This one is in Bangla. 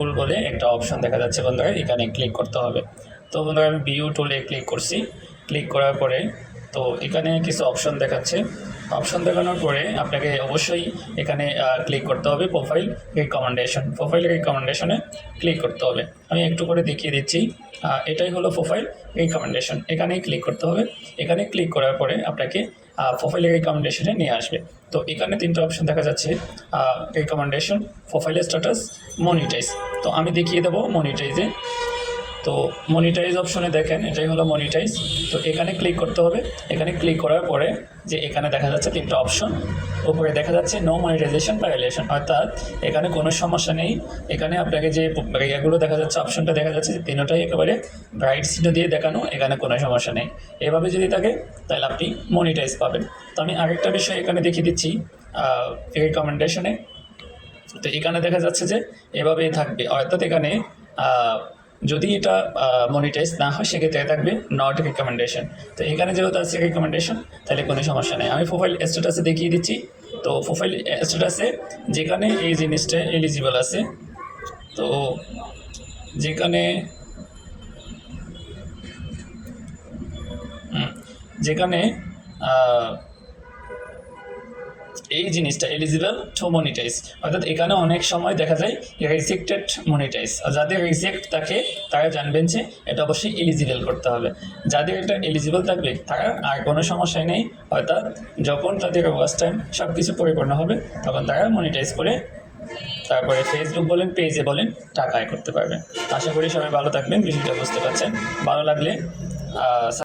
টুল বলে একটা অপশন দেখা যাচ্ছে বন্ধুরা, এখানে ক্লিক করতে হবে। তো বন্ধুরা আমি ভিউ টুলে ক্লিক করছি। ক্লিক করার পরে তো এখানে কিছু অপশন দেখাচ্ছে। অপশন দেখানোর পরে আপনাকে অবশ্যই এখানে ক্লিক করতে হবে প্রোফাইল রিকমেন্ডেশনে ক্লিক করতে হবে। আমি একটু করে দেখিয়ে দিচ্ছি। এটাই হলো প্রোফাইল রিকমেন্ডেশন, এখানেই ক্লিক করতে হবে। এখানে ক্লিক করার পরে আপনাকে প্রোফাইল রিকমেন্ডেশনে নিয়ে আসবে। তো এখানে তিনটা অপশন দেখা যাচ্ছে, রিকমেন্ডেশন, প্রোফাইল স্ট্যাটাস, মনিটাইজ। তো আমি দেখিয়ে দেবো মনিটাইজে। তো মনিটাইজ অপশনে দেখেন, এটাই হলো মনিটাইজ। তো এখানে ক্লিক করতে হবে। এখানে ক্লিক করার পরে যে এখানে দেখা যাচ্ছে তিনটা অপশন, উপরে দেখা যাচ্ছে নো মনিটাইজেশন ভায়োলেশন, অর্থাৎ এখানে কোনো সমস্যা নেই। এখানে আপনাকে যে এগুলো দেখা যাচ্ছে, অপশনটা দেখা যাচ্ছে, তিনটাই একেবারে ব্রাইট চিহ্ন দিয়ে দেখানো, এখানে কোনো সমস্যা নেই। এভাবে যদি থাকে তাহলে আপনি মনিটাইজ পাবেন। তো আমি আরেকটা বিষয় এখানে দেখিয়ে দিচ্ছি রিকমেন্ডেশনে। তো এখানে দেখা যাচ্ছে যে এভাবেই থাকবে, অর্থাৎ এখানে যদি এটা মনিটাইজ না হয় সেক্ষেত্রে থাকবে নট রিকমেন্ডেশন। তো এখানে যেহেতু আছে রিকমেন্ডেশন, তাহলে কোনো সমস্যা নেই। আমি প্রোফাইল স্ট্যাটাসে দেখিয়ে দিচ্ছি। তো প্রোফাইল স্ট্যাটাসে যেখানে এই জিনিসটা এলিজিবল আছে, তো যেখানে যেখানে এই জিনিসটা এলিজিবল টু মনিটাইজ, অর্থাৎ এখানে অনেক সময় দেখা যায় রিজেক্টেড মনিটাইজ। যাদের রিজেক্ট থাকে তারা জানবেন যে এটা অবশ্যই এলিজিবল করতে হবে। যাদের এটা এলিজিবল থাকবে তারা আর কোনো সমস্যাই নেই, অর্থাৎ যখন তাদের ওয়াচ টাইম সব কিছু পরিপূর্ণ হবে তখন তারা মনিটাইজ করে তারপরে ফেসবুক বলেন, পেজে বলেন, টাকা আয় করতে পারবে। আশা করি সবাই ভালো থাকবেন, বিষয়টা বুঝতে পারছেন। ভালো লাগলে